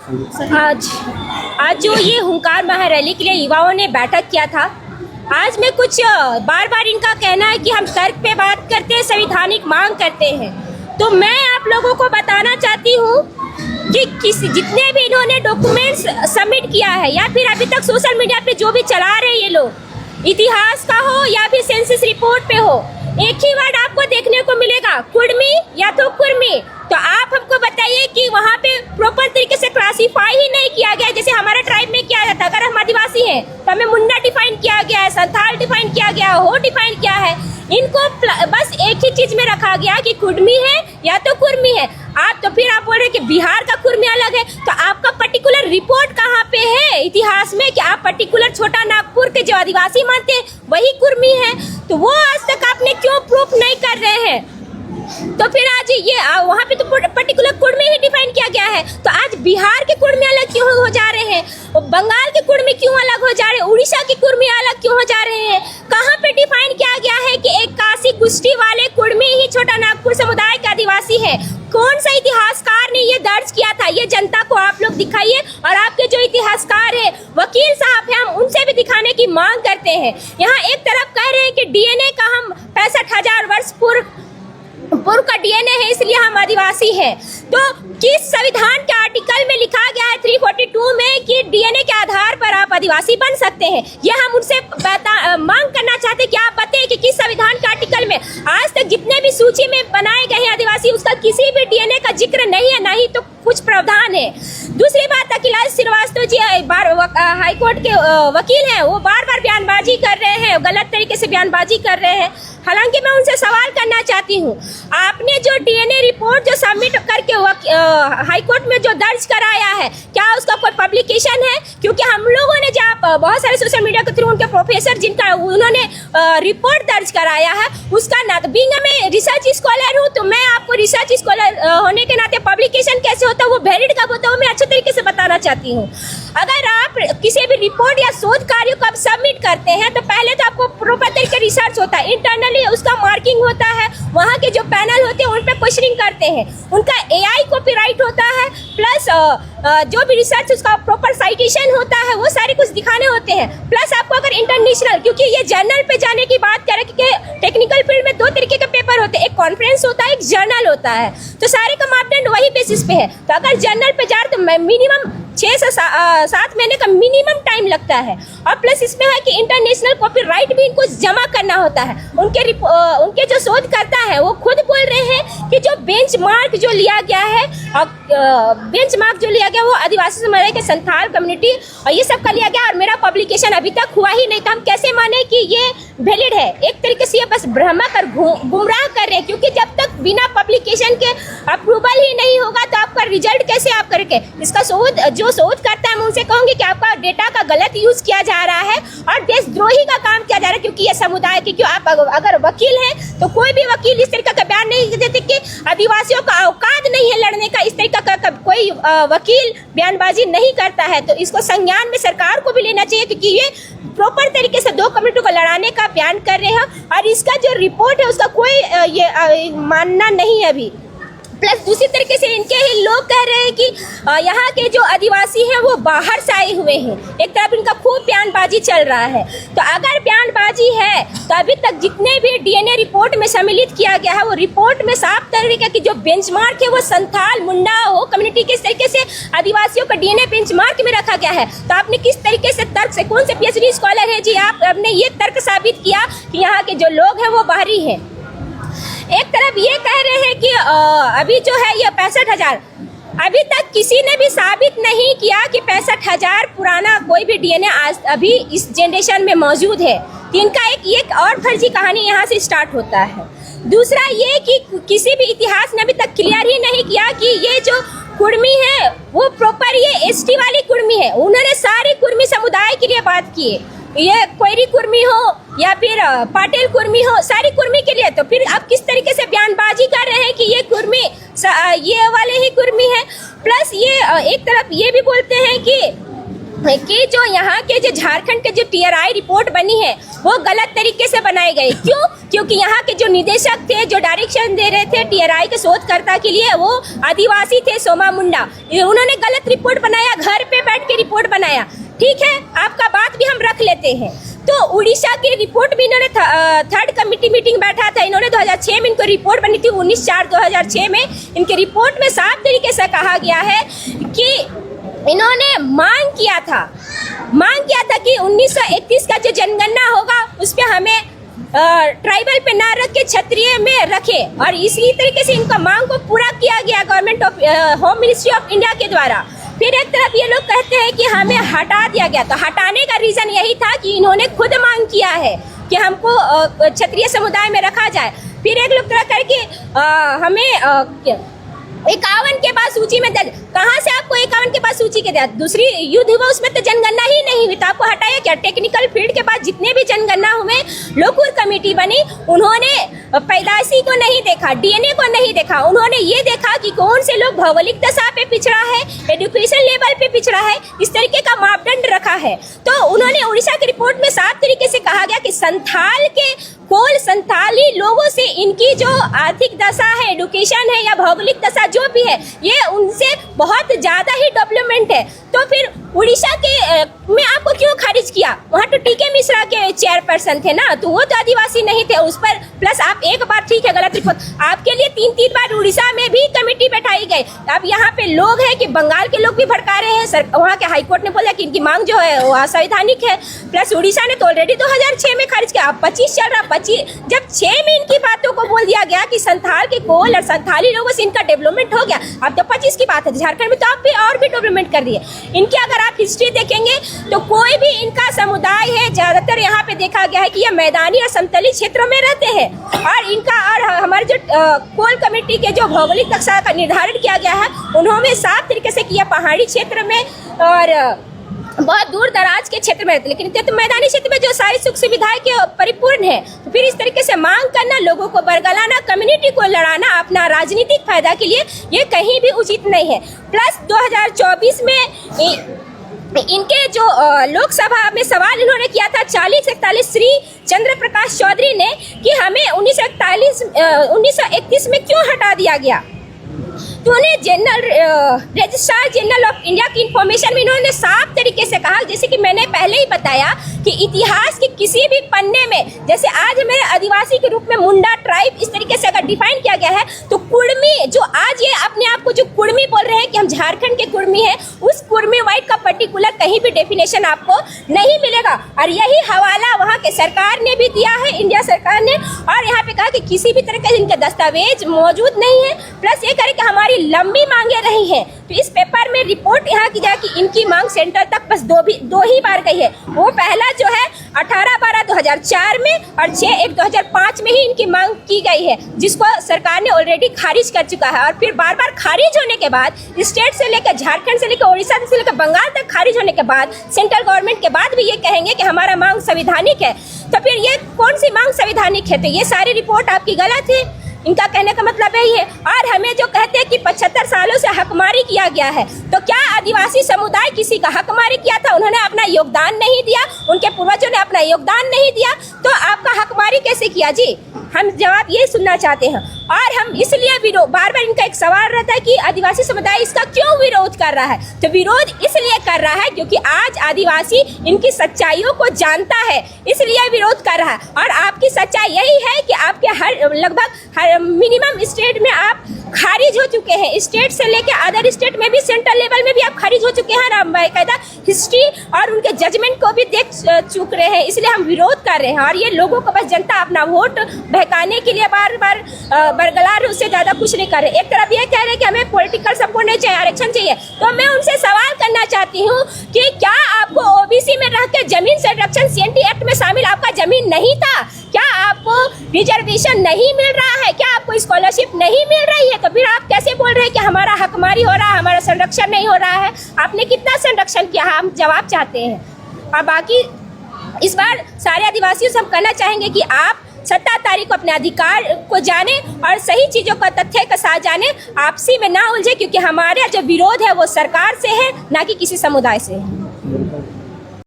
आज आज जो ये हुंकार महारैली के लिए युवाओं ने बैठक किया था, आज मैं कुछ बार बार इनका कहना है कि हम तर्क पे बात करते हैं, संवैधानिक मांग करते हैं। तो मैं आप लोगों को बताना चाहती हूँ कि जितने भी इन्होंने डॉक्यूमेंट्स सबमिट किया है या फिर अभी तक सोशल मीडिया पे जो भी चला रहे हैं ये लोग, इतिहास का हो या फिर सेंसस रिपोर्ट पे हो, एक ही वर्ड आपको देखने को मिलेगा, कुर्मी या तो कुर्मी। तो आप हमको बताइए कि वहाँ पे प्रॉपर तरीके से क्लासीफाई ही नहीं किया गया जैसे हमारा ट्राइब में किया जाता है। अगर हम आदिवासी हैं तो हमें मुन्ना डिफाइन किया गया है, संथाल डिफाइन किया गया, हो डिफाइन किया है। इनको बस एक ही चीज में रखा गया कि कुर्मी है या तो कुर्मी है। आप तो फिर आप बोल रहे हैं कि बिहार का कुर्मी अलग है, तो आपका पर्टिकुलर रिपोर्ट कहाँ पे है इतिहास में कि आप पर्टिकुलर छोटा नागपुर के जो आदिवासी मानते हैं वही कुर्मी है? तो वो आज तक आपने क्यों प्रूफ नहीं कर रहे हैं? तो फिर आज ये वहाँ पे तो पर्टिकुलर कुर्मी ही डिफाइन किया गया है, तो आज बिहार के कुर्मी अलग क्यों हो जा रहे हैं? बंगाल के कुर्मी क्यों अलग हो जा रहे हैं? उड़ीसा के कुर्मी अलग क्यों हो जा रहे हैं? कहाँ पे डिफाइन किया गया है कि एक काशी गुष्टी वाले कुर्मी ही छोटा नागपुर समुदाय के आदिवासी है? कौन सा इतिहासकार ने ये दर्ज किया था? ये जनता को आप लोग दिखाइए। और आपके जो इतिहासकार है, वकील साहब है, हम उनसे भी दिखाने की मांग करते हैं। यहाँ एक तरफ कह रहे हैं कि डीएनए का हम 65,000 वर्ष पूर्व का डीएनए है इसलिए हम आदिवासी हैं। तो किस संविधान के आर्टिकल में लिखा गया है 342 में कि डीएनए के आधार पर आप आदिवासी बन सकते हैं? ये हम उनसे मांग करना चाहते हैं कि आप बताइए कि किस संविधान के आर्टिकल में आज तक जितने भी सूची में बनाए गए हैं आदिवासी, उसका किसी भी डीएनए का जिक्र नहीं है, नहीं तो कुछ प्रावधान है। दूसरी बात, अखिलेश श्रीवास्तव जी हाईकोर्ट के वकील हैं, वो बार बार बयानबाजी कर रहे हैं, गलत तरीके से बयानबाजी कर रहे हैं। हालांकि मैं उनसे सवाल करना चाहती हूँ, आपने जो डीएनए रिपोर्ट जो सबमिट करके हाईकोर्ट में जो दर्ज कराया है, क्या उसका कोई पब्लिकेशन है? क्योंकि हम लोगों ने जब बहुत सारे सोशल मीडिया के थ्रू उनके प्रोफेसर जिनका उन्होंने रिपोर्ट दर्ज कराया है, उसका ना बीइंग मैं रिसर्च स्कॉलर हूँ, तो मैं आपको रिसर्च स्कॉलर होने के नाते पब्लिकेशन कैसे होता है, वो वैलिड कब होता है, वो मैं अच्छे तरीके से बताना चाहती हूँ। अगर आप किसी भी रिपोर्ट या शोध कार्य को आप सबमिट करते हैं तो पहले तो आपको प्रॉपर तरीके रिसर्च होता है, इंटरनली उसका मार्किंग होता है, वहाँ के जो पैनल होते हैं उन पे क्वेश्चनिंग करते हैं, उनका एआई कॉपीराइट होता है, प्लस जो भी रिसर्च उसका प्रॉपर साइटेशन होता है, वो सारे कुछ दिखाने होते हैं। प्लस आपको अगर इंटरनेशनल, क्योंकि ये जर्नल पे जाने की बात करें कि टेक्निकल फील्ड में 2 तरीके के पेपर होते हैं, एक कॉन्फ्रेंस होता है, एक जर्नल होता है, तो सारे का मापदंड वही बेसिस पे है। तो अगर जर्नल पे जा रहे तो मिनिमम 6 से 7 महीने का मिनिमम टाइम लगता है। और प्लस इसमें है कि इंटरनेशनल कॉपीराइट भी इनको जमा करना होता है। उनके जो शोध करता है वो खुद बोल रहे हैं कि जो बेंचमार्क जो लिया गया है, बेंचमार्क जो लिया गया वो आदिवासी समुदाय के संथाल कम्युनिटी और ये सब का लिया गया, और मेरा पब्लिकेशन अभी तक हुआ ही नहीं, तो हम कैसे माने कि ये वैलिड है? एक तरीके से ये बस भ्रमक और गुमराह कर रहे हैं, क्योंकि जब तक बिना पब्लिकेशन के अप्रूवल ही नहीं होगा तो आपका रिजल्ट कैसे आप करके इसका जो शोध करता है, मैं उनसे कहूंगी कि आपका डेटा का गलत यूज किया जा रहा है और देशद्रोही का काम किया जा रहा है। क्योंकि ये समुदाय की, क्यों आप अगर वकील हैं तो कोई भी वकील इस तरीके का बयान नहीं देते कि आदिवासियों का औकात नहीं है लड़ने का, इस तरीके का कोई वकील बयानबाजी नहीं करता है। तो इसको संज्ञान में सरकार को भी लेना चाहिए, क्योंकि ये प्रॉपर तरीके से 2 कम्युनिटी को लड़ाने का बयान कर रहे हैं और इसका जो रिपोर्ट है उसका कोई मानना नहीं है अभी। प्लस दूसरी तरीके से इनके ही लोग कह रहे हैं कि यहाँ के जो आदिवासी हैं वो बाहर से आए हुए हैं। एक तरफ इनका खूब बयानबाजी चल रहा है। तो अगर बयानबाजी है तो अभी तक जितने भी डीएनए रिपोर्ट में सम्मिलित किया गया है वो रिपोर्ट में साफ तरीके की जो बेंचमार्क है वो संथाल मुंडा हो कम्युनिटी किस तरीके से आदिवासियों का डीएनए बेंचमार्क में रखा गया है। तो आपने किस तरीके से तर्क से, कौन से पीएचडी स्कॉलर है जी, आपने ये तर्क साबित किया कि यहाँ के जो लोग हैं वो बाहरी हैं? एक तरफ ये कह रहे हैं कि अभी जो है ये 65,000, अभी तक किसी ने भी साबित नहीं किया कि 65,000 पुराना कोई भी डीएनए आज अभी इस जनरेशन में मौजूद है। तो इनका एक और फर्जी कहानी यहाँ से स्टार्ट होता है। दूसरा ये कि किसी भी इतिहास ने अभी तक क्लियर ही नहीं किया कि ये जो कुर्मी है वो प्रॉपर ये एसटी वाली कुर्मी है। उन्होंने सारी कुर्मी समुदाय के लिए बात की, ये कोयरी कुर्मी हो या फिर पाटिल कुर्मी हो, सारी कुर्मी के लिए। तो फिर आप किस तरीके से बयानबाजी कर रहे हैं कि ये कुर्मी ये वाले ही कुर्मी है? प्लस ये एक तरफ ये भी बोलते हैं कि कि जो यहाँ के जो झारखंड के जो टीआरआई रिपोर्ट बनी है वो गलत तरीके से बनाए गए। क्यों? क्योंकि यहाँ के जो निदेशक थे, जो डायरेक्शन दे रहे थे टीआरआई के शोधकर्ता के लिए, वो आदिवासी थे, सोमा मुंडा। उन्होंने गलत रिपोर्ट बनाया, घर पे बैठ के रिपोर्ट बनाया। ठीक है, आपका बात भी हम रख लेते हैं। तो उड़ीसा की रिपोर्ट भी इन्होंने थर्ड कमेटी मीटिंग बैठा था, इन्होंने 2006 में इनको रिपोर्ट बनी थी, 19/4/2006 में इनके रिपोर्ट में साफ तरीके से कहा गया है कि इन्होंने मांग किया था कि 1931 का जो जनगणना होगा उस पे हमें ट्राइबल पे ना रख के क्षत्रिय में रखे, और इसी तरीके से इनका मांग को पूरा किया गया government of home ministry of India के द्वारा। फिर एक तरफ ये लोग कहते हैं कि हमें हटा दिया गया, तो हटाने का रीजन यही था कि इन्होंने खुद मांग किया है कि हमको क्षत्रिय समुदाय में रखा जाए। फिर एक लोग तरह करके हमें 51 के बाद सूची में दर्ज, कहाँ से आपको 51 के बाद सूची के दर्ज? दूसरी युद्ध हुआ उसमें तो जनगणना ही नहीं हुई, तो आपको हटाया क्या? टेक्निकल फील्ड के बाद जितने भी जनगणना हुए, लोकूर कमेटी बनी, उन्होंने पैदाइशी को नहीं देखा, डीएनए को नहीं देखा, उन्होंने ये देखा कि कौन से लोग भौगोलिक दशा पे पिछड़ा है, एजुकेशन लेवल पे पिछड़ा है, इस तरीके का मापदंड रखा है। तो उन्होंने उड़ीसा की रिपोर्ट में साफ तरीके से कहा गया कि संथाल के कुल संथाली लोगों से इनकी जो आर्थिक दशा है, एजुकेशन है या भौगोलिक दशा जो भी है, ये उनसे बहुत ज्यादा ही डेवलपमेंट है। तो फिर उड़ीसा के में आपको क्यों खारिज किया? वहाँ तो टीके मिश्रा के चेयरपर्सन थे ना, तो वो तो आदिवासी नहीं थे उस पर। प्लस आप एक बार ठीक है गलत रिपोर्ट, आपके लिए 3 बार उड़ीसा में भी कमेटी बैठाई गई। अब यहाँ पे लोग हैं कि बंगाल के लोग भी भड़का रहे हैं, वहाँ के हाईकोर्ट ने बोला कि इनकी मांग जो है वो असंवैधानिक है। प्लस उड़ीसा ने तो ऑलरेडी 2006 में खारिज किया, अब 25 चल रहा। 25 जब 6 में इनकी बातों को बोल दिया गया कि संथाल के कोल और संथाली लोगों से इनका डेवलपमेंट हो गया, अब तो 25 की बात है। झारखंड में तो आप भी और भी डेवलपमेंट कर दिए। इनकी अगर आप हिस्ट्री देखेंगे तो कोई भी इनका समुदाय है, ज्यादातर यहाँ पे देखा गया है कि ये मैदानी और समतली क्षेत्रों में रहते हैं। और इनका और हमारे जो कोल कमेटी के जो भौगोलिक नक्शा का निर्धारण किया गया है, उन्होंने साफ तरीके से किया पहाड़ी क्षेत्र में और बहुत दूर दराज के क्षेत्र में रहते, लेकिन तो मैदानी क्षेत्र में जो सारी सुख सुविधाएं के परिपूर्ण है। तो फिर इस तरीके से मांग करना, लोगों को बरगलाना, कम्युनिटी को लड़ाना अपना राजनीतिक फायदा के लिए, ये कहीं भी उचित नहीं है। प्लस 2024 में इनके जो लोकसभा में सवाल इन्होंने किया था 4041 श्री चंद्र प्रकाश चौधरी ने कि हमें 1931 में क्यों हटा दिया गया। तो उन्हें रजिस्ट्रार जनरल ऑफ इंडिया की इंफॉर्मेशन में इन्होंने साफ तरीके से कहा, जैसे कि मैंने पहले ही बताया कि इतिहास के किसी भी पन्ने में, जैसे आज मेरे आदिवासी के रूप में मुंडा ट्राइब इस तरीके से अगर डिफाइन किया गया है, तो कुर्मी जो आज ये अपने आप को जो कुर्मी बोल रहे हैं कि हम झारखंड के कुर्मी है, उस कुर्मी वाइट का पर्टिकुलर कहीं भी डेफिनेशन आपको नहीं मिलेगा। और यही हवाला वहाँ के सरकार ने भी दिया है, इंडिया सरकार ने, और यहाँ पे कहा कि किसी भी तरह के इनके दस्तावेज मौजूद नहीं है। प्लस ये करे कि हमारी लंबी मांगे रही है, तो इस पेपर में रिपोर्ट यहाँ की जाए कि इनकी मांग सेंटर तक बस दो ही बार गई है। वो पहला जो है 18/12/2004 में और 6/1/2005 में ही इनकी मांग की गई है, जिसको सरकार ने ऑलरेडी खारिज कर चुका है। और फिर बार बार खारिज होने के बाद, स्टेट से लेकर झारखंड से लेकर उड़ीसा से लेकर बंगाल तक खारिज होने के बाद, सेंट्रल गवर्नमेंट के बाद भी ये कहेंगे कि हमारा मांग संवैधानिक है। तो फिर ये कौन सी मांग संवैधानिक है? तो ये सारी रिपोर्ट आपकी गलत है, इनका कहने का मतलब यही है। और हमें जो कहते हैं कि 75 सालों से हकमारी किया गया है, तो क्या आदिवासी समुदाय किसी का हकमारी किया था? उन्होंने अपना योगदान नहीं दिया, उनके पूर्वजों ने अपना योगदान नहीं दिया, तो आपका हकमारी कैसे किया जी? हम जवाब ये सुनना चाहते हैं। और हम इसलिए बार बार इनका एक सवाल रहता है कि आदिवासी समुदाय इसका क्यों विरोध कर रहा है? तो विरोध इसलिए कर रहा है क्योंकि आज आदिवासी इनकी सच्चाइयों को जानता है, इसलिए विरोध कर रहा है। और आपकी सच्चाई यही है कि आपके लगभग हर मिनिमम स्टेट में आप खारिज हो चुके हैं, स्टेट से लेकर अदर स्टेट में भी, सेंट्रल लेवल में भी आप खारिज हो चुके हैं। और बाकायदा हिस्ट्री और उनके जजमेंट को भी देख चुक रहे हैं, इसलिए हम विरोध कर रहे हैं। और ये लोगों को बस जनता अपना वोट बहकाने के लिए बार बार बरगला रहे, उससे ज्यादा कुछ नहीं कर रहे। एक तरफ ये कह रहे हैं कि हमें पॉलिटिकल सपोर्ट नहीं चाहिए, आरक्षण चाहिए, तो मैं उनसे सवाल करना चाहती हूँ कि क्या आपको ओबीसी में रह के जमीन संरक्षण सीएनटी एक्ट में शामिल आपका जमीन नहीं था? क्या आपको रिजर्वेशन नहीं मिल रहा है? क्या आपको स्कॉलरशिप नहीं मिल रही है? तो फिर आप कैसे बोल रहे हैं कि हमारा हकमारी हो रहा है, हमारा संरक्षण नहीं हो रहा है? आपने कितना संरक्षण किया है? हम जवाब चाहते हैं। और बाकी इस बार सारे आदिवासियों से हम कहना चाहेंगे कि आप 17 को अपने अधिकार को जाने और सही चीजों का तथ्य के साथ जाने, आपसी में ना उलझे, क्योंकि हमारा जो विरोध है वो सरकार से है, ना कि किसी समुदाय से है।